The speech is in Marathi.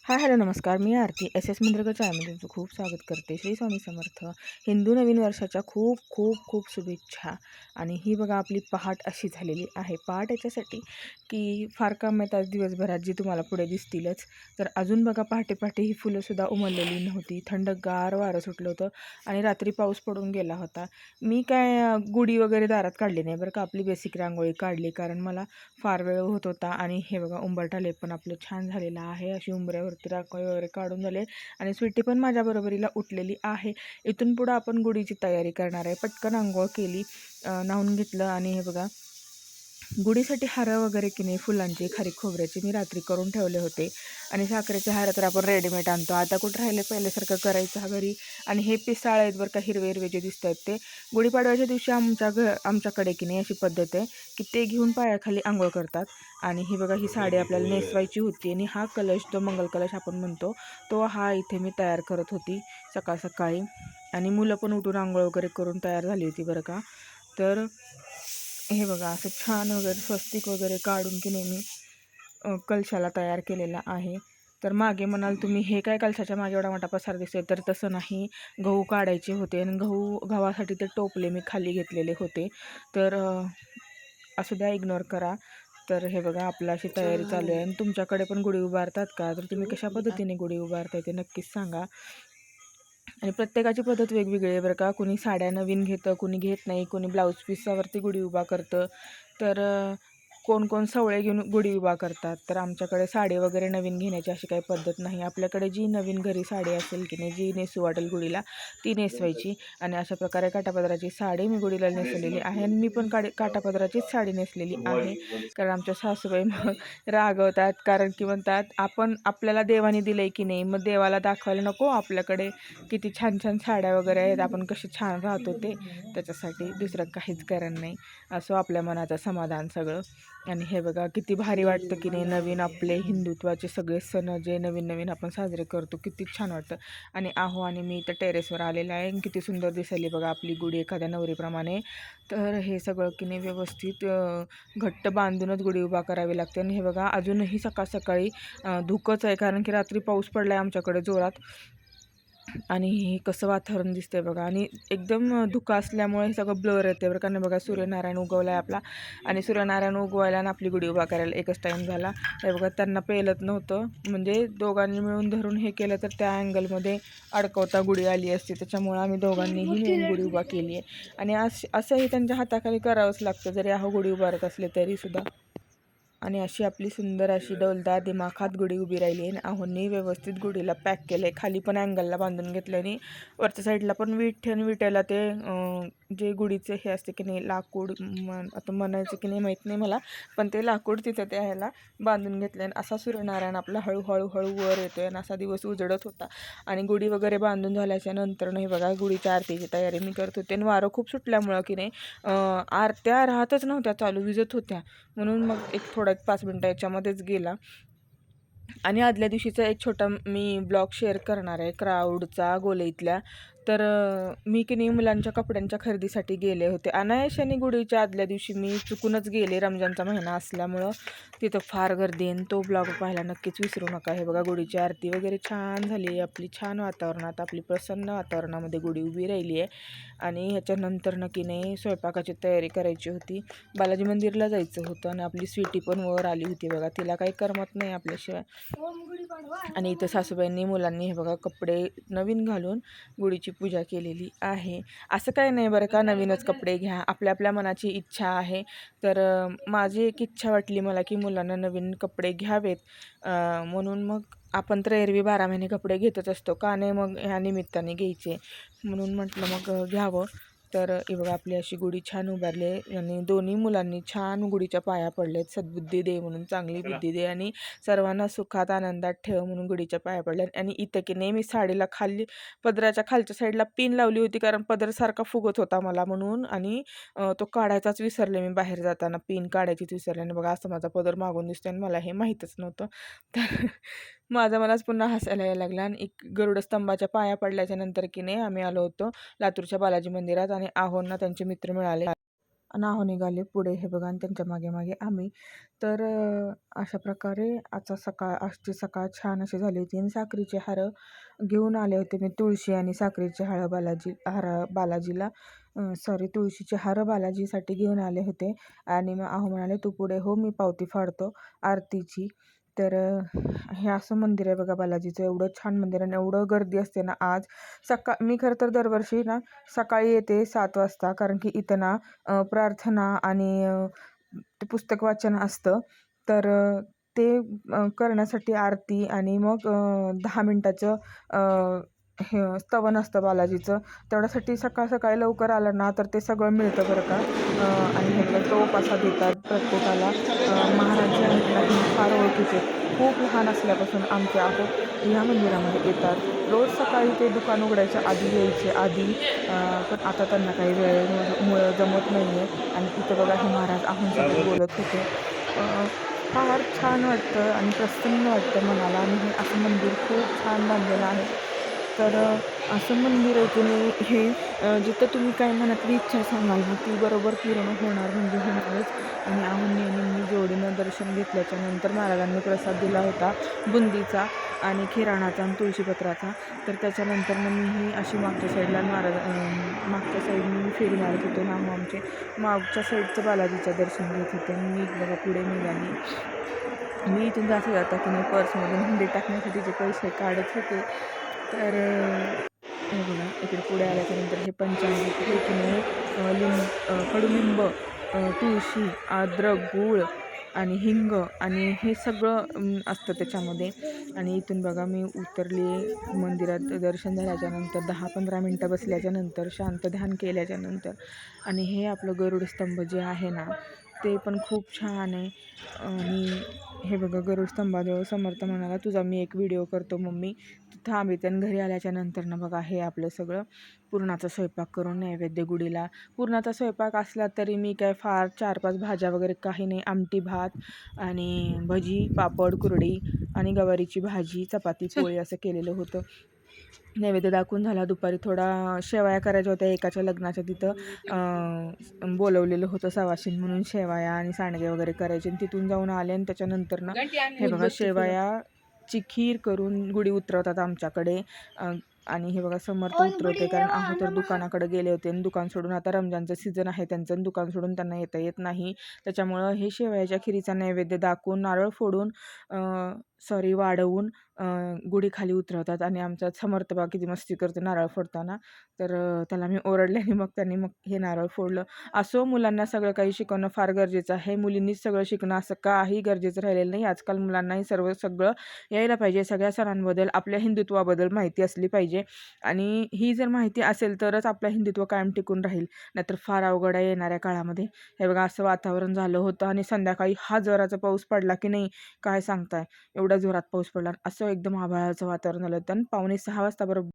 हाय हॅलो नमस्कार. मी आरती एस एस मुंद्रकर चॅनलमध्ये तुमचं खूप स्वागत करते. श्री स्वामी समर्थ. हिंदू नवीन वर्षाच्या खूप खूप खूप शुभेच्छा. आणि ही बघा आपली पहाट अशी झालेली आहे. पहाट याच्यासाठी की फार काम आहेत आज दिवसभरात, जी तुम्हाला पुढे दिसतीलच. तर अजून बघा पहाटे पहाटे ही फुलंसुद्धा उमललेली नव्हती. थंडगार वारं सुटलं होतं आणि रात्री पाऊस पडून गेला होता. मी काय गुढी वगैरे दारात काढली नाही बरं का. आपली बेसिक रांगोळी काढली, कारण मला फार वेळ होत होता. आणि हे बघा उंबरठा लेप पण आपलं छान झालेलं आहे. अशी उंबऱ्यावरती रांगोळी वगैरे काढून झाले. आणि स्वीटी पण माझ्या बरोबरीला उठलेली आहे. इथून पुढं आपण गुढीची तयारी करणार आहे. पटकन आंघोळ केली, न्हावून घेतलं. आणि हे बघा गुढीसाठी हार वगैरे की नाही फुलांचे खारी खोबऱ्याचे मी रात्री करून ठेवले होते. आणि साखरेचे हार तर आपण रेडीमेड आणतो. आता कुठं राहिले पहिल्यासारखं करायचं हा घरी. आणि हे पिसाळ आहेत बरं का, हिरवे हिरवे जे दिसत आहेत ते. गुढीपाडव्याच्या दिवशी आमच्याकडे की नाही अशी पद्धत आहे की ते घेऊन पायाखाली आंघोळ करतात. आणि ही बघा ही साडी आपल्याला नेसवायची होती. आणि हा कलश, जो मंगल कलश आपण म्हणतो, तो हा इथे मी तयार करत होती सकाळ सकाळी. आणि मुलं पण उठून आंघोळ वगैरे करून तयार झाली होती बरं का. तर हे बघा असं छान वगैरे स्वस्तिक वगैरे काढून की नेहमी कलशाला तयार केलेला आहे. तर मागे म्हणाल तुम्ही हे काय कलशाच्या मागे एवढा मोठा पसार दिसतोय, तर तसं नाही. गहू काढायचे होते आणि गव्हासाठी ते टोपले मी खाली घेतलेले होते. तर असू द्या, इग्नोर करा. तर हे बघा आपलं अशी तयारी चालू आहे. आणि तुमच्याकडे पण गुढी उभारतात का? तर तुम्ही कशा पद्धतीने गुढी उभारताय ते नक्कीच सांगा. आणि प्रत्येकाची पद्धत वेगवेगळी आहे बरं का. कुणी साड्या नवीन घेतं, कुणी घेत नाही, कुणी ब्लाऊज पीसावरती गुढी उभा करतं. तर कोण कोण सवळे घेऊन गुढी उभा करतात. तर आमच्याकडे साडी वगैरे नवीन घेण्याची अशी काही पद्धत नाही. आपल्याकडे जी नवीन घरी साडी असेल की नाही, जी नेसू वाटेल गुढीला, ती नेसवायची. आणि अशा प्रकारे काठापदराची साडी मी गुढीला नेसवलेली आहे. आणि मी पण काठापदराचीच साडी नेसलेली आहे. कारण आमच्या सासूबाई मग रागवतात, कारण की म्हणतात आपण आपल्याला देवाने दिलंय की नाही, मग देवाला दाखवायला नको आपल्याकडे किती छान छान साड्या वगैरे आहेत, आपण कसे छान राहतो ते. त्याच्यासाठी दुसरं काहीच कारण नाही. असं आपल्या मनाचं समाधान सगळं. आणि हे बघा किती भारी वाटतं की नाही, नवीन आपले हिंदुत्वाचे सगळे सण जे नवीन नवीन आपण साजरे करतो, किती छान वाटतं. आणि मी इथं टेरेसवर आलेलं आहे. किती सुंदर दिसायली बघा आपली गुढी एखाद्या नवरीप्रमाणे. तर हे सगळं की नाही व्यवस्थित घट्ट बांधूनच गुढी उभा करावी लागते. आणि हे बघा अजूनही सकाळ सकाळी धुकंच आहे, कारण की रात्री पाऊस पडला आहे आमच्याकडे जोरात. आणि हे कसं वातावरण दिसतंय बघा. आणि एकदम धुकं असल्यामुळे हे सगळं ब्लर येते बरं का. नाही बघा सूर्यनारायण उगवला आहे आपला. आणि सूर्यनारायण उगवायला आणि आपली गुढी उभा करायला एकच टाईम झाला. हे बघा त्यांना पेलत नव्हतं, म्हणजे दोघांनी मिळून धरून हे केलं तर त्या अँगलमध्ये अडकवता गुढी आली असते. त्याच्यामुळं आम्ही दोघांनीही मिळून गुढी उभा केली आहे. आणि असंही त्यांच्या हाताखाली करावंच लागतं, जरी गुढी उभारत असले तरीसुद्धा. आणि अशी आपली सुंदर अशी डौलदार दिमाखात गुढी उभी राहिली आहे. आहोंनी व्यवस्थित गुढीला पॅक केलं आहे. खाली पण अँगलला बांधून घेतलं आणि वरच्या साईडला पण विट्याला ते जे गुढीचे हे असते की नाही लाकूड, आता म्हणायचं की नाही माहीत नाही मला, पण ते लाकूड तिथं त्या ह्याला बांधून घेतलं आहे. असा सूर्यनारायण आपला हळूहळू वर येतो आहे आणि असा दिवस उजडत होता. आणि गुढी वगैरे बांधून झाल्याच्या नंतर नाही बघा गुढीच्या आरतीची तयारी मी करत होते. आणि वारं खूप सुटल्यामुळं की नाही आरत्या राहतच नव्हत्या चालू, विजत होत्या. म्हणून मग एक 5 मिनटं याच्यामध्येच गेला. आणि आदल्या दिवशीचा एक छोटा मी ब्लॉग शेअर करणार आहे क्राऊडचा गोलईतल्या. तर मी की नाही मुलांच्या कपड्यांच्या खरेदीसाठी गेले होते. अनायाशाने गुढीच्या आदल्या दिवशी मी चुकूनच गेले, रमजानचा महिना असल्यामुळं तिथं फार गर्दी. आणि तो ब्लॉग पाहायला नक्कीच विसरू नका. हे बघा गुढीची आरती वगैरे छान झाली आहे आपली, छान वातावरणात, आपली प्रसन्न वातावरणामध्ये गुढी उभी राहिली आहे. आणि ह्याच्यानंतर की नाही स्वयंपाकाची तयारी करायची होती. बालाजी मंदिरला जायचं होतं. आणि आपली स्वीटी पण वर आली होती बघा, तिला काही करमत नाही आपल्याशिवाय. आणि इथं सासूबाईंनी मुलांनी हे बघा कपडे नवीन घालून गुढीची पूजा केलेली आहे. असं काही नाही बरं का, नवीनच कपडे घ्या, आपल्या आपल्या मनाची इच्छा आहे. तर माझी एक इच्छा वाटली मला की मुलांना नवीन कपडे घ्यावेत. म्हणून मग आपण तर एरवी 12 महिने कपडे घेतच असतो, का नाही मग ह्या निमित्ताने घ्यायचे, म्हणून म्हटलं मग घ्यावं. तर हे बघा आपली अशी गुढी छान उभारली आहे. आणि दोन्ही मुलांनी छान गुढीच्या पाया पडलेत. सद्बुद्धी दे म्हणून, चांगली बुद्धी दे आणि सर्वांना सुखात आनंदात ठेव म्हणून गुढीच्या पाया पडल्या. आणि इथं की नेहमी साडीला खाली पदराच्या खालच्या साईडला पिन लावली होती, कारण पदर सारखा फुगत होता मला म्हणून. आणि तो काढायचाच विसरले मी बाहेर जाताना, पिन काढायचीच विसरले. आणि बघा असं माझा पदर मागून दिसतोय आणि मला हे माहीतच नव्हतं. तर मलाच पुन्हा हसायला यायला लागला. आणि एक गरुड स्तंभाच्या पाया पडल्याच्या नंतर की नाही आम्ही आलो होतो लातूरच्या बालाजी मंदिरात. आणि आहोंना त्यांचे मित्र मिळाले. नाहो निघाले पुढे हे बघा आणि त्यांच्या मागे मागे आम्ही. तर अशा प्रकारे आजची सकाळ छान अशी झाली होती आणि साखरेचे हार घेऊन आले होते मी. तुळशी आणि साखरेचे बालाजीला सॉरी तुळशीचे हार बालाजीसाठी घेऊन आले होते. आणि मग आहो म्हणाले तू पुढे हो, मी पावती फाडतो आरतीची. तर हे असं मंदिर आहे बघा बालाजीचं. एवढं छान मंदिर आणि एवढं गर्दी असते ना आज. मी खरं तर दरवर्षी ना सकाळी येते 7 वाजता, कारण की इथं ना प्रार्थना आणि ते पुस्तक वाचन असतं. तर ते करण्यासाठी आरती आणि मग 10 मिनटाचं हे स्तवन असतं बालाजीचं. तेवढ्यासाठी सकाळ सकाळी लवकर आलं ना तर ते सगळं मिळतं बरं का. आणि हे बघा टोप असा देतात प्रत्येकाला. महाराज जे आहेत ना हे फार ओळखीचे. खूप लहान असल्यापासून आमचे आहो ह्या मंदिरामध्ये येतात. रोज सकाळी ते दुकान उघडायच्या आधी यायचे आधी. पण आता त्यांना काही वेळेमुळं जमत नाही आहे. आणि इथं बघा हे महाराज आहोंसोबत बोलत होते. फार छान वाटतं आणि प्रसन्न वाटतं मनाला. आणि हे असं मंदिर खूप छान बांधलेलं आहे. तर असं मंदिर आहे की नाही हे जिथं तुम्ही काय मनातली इच्छा सांगाल ना ती बरोबर पूर्ण होणार म्हणजे होणारच. आणि आहोंनी आणि मी जोडीनं दर्शन घेतल्याच्या नंतर महाराजांनी प्रसाद दिला होता बुंदीचा आणि किराणाचा आणि तुळशीपत्राचा. तर त्याच्यानंतर मग मीही अशी मागच्या साईडला मागच्या साईडने मी फेरी मारत होते. नाहू आमचे मागच्या साईडचं बालाजीचं दर्शन घेत होते आणि मी बघा पुढे निघाली. मी इथून जाता जाता की नाही पर्समधून हुंडी टाकण्यासाठीचे पैसे काढत होते. तर हे बघा इकडे पुढे आल्याच्यानंतर हे पंचामृत हे की नाही कडुलिंब, तुळशी, अद्रक, गूळ आणि हिंग आणि हे सगळं असतं त्याच्यामध्ये. आणि इथून बघा मी उतरली मंदिरात. दर्शन झाल्याच्यानंतर 10-15 मिनटं बसल्याच्यानंतर शांत ध्यान केल्याच्यानंतर. आणि हे आपलं गरुड स्तंभ जे आहे ना ते पण खूप छान आहे. आणि हे बघा गरुड स्तंभाजवळ समर्थ म्हणाला तुझा मी एक व्हिडिओ करतो मम्मी, तू थांब इथे. आणि घरी आल्याच्यानंतर ना बघा हे आपलं सगळं पुरणाचा स्वयंपाक करून नैवेद्य गुढीला. पुरणाचा स्वयंपाक असला तरी मी काय फार 4-5 भाज्या वगैरे काही नाही. आमटी भात आणि भजी, पापड, कुरडी आणि गवारीची भाजी, चपाती, पोळी असं केलेलं होतं. नैवेद्य दाखवून झाला. दुपारी थोडा शेवया करायच्या होत्या. एकाच्या लग्नाच्या तिथं बोलवलेलं होतं सवाशीण म्हणून. शेवया आणि सांडगे वगैरे करायचे आणि तिथून जाऊन आले. आणि त्याच्यानंतर ना हे बघा शेवयाची खीर करून गुढी उतरवतात आमच्याकडे. आणि हे बघा समर्थ उतरवते, कारण आहो तर दुकानाकडे गेले होते आणि दुकान सोडून आता रमजानचं सीझन आहे त्यांचं दुकान सोडून त्यांना येता येत नाही. त्याच्यामुळं हे शेवयाच्या खिरीचा नैवेद्य दाखवून नारळ फोडून वाढवून गुढी खाली उतरवतात. आणि आमचा समर्थ बा किती मस्ती करते नारळ फोडताना. तर त्याला मी ओरडल्याने मग त्यांनी हे नारळ फोडलं. असो मुलांना सगळं काही शिकवणं फार गरजेचं आहे. मुलींनीच सगळं शिकणं असं काही गरजेचं राहिलेलं नाही. आजकाल मुलांनाही सगळं यायला पाहिजे. सगळ्या सणांबद्दल आपल्या हिंदुत्वाबद्दल माहिती असली पाहिजे. आणि ही जर माहिती असेल तरच आपलं हिंदुत्व कायम टिकून राहील. नाहीतर फार अवघड आहे येणाऱ्या काळामध्ये. हे बघा असं वातावरण झालं होतं आणि संध्याकाळी हा जोराचा पाऊस पडला की नाही काय सांगताय. एवढ्या जोरात पाऊस पडला. असं एकदम आभाळाचं वातावरण झालं होतं आणि 5:45 वाजता बरोबर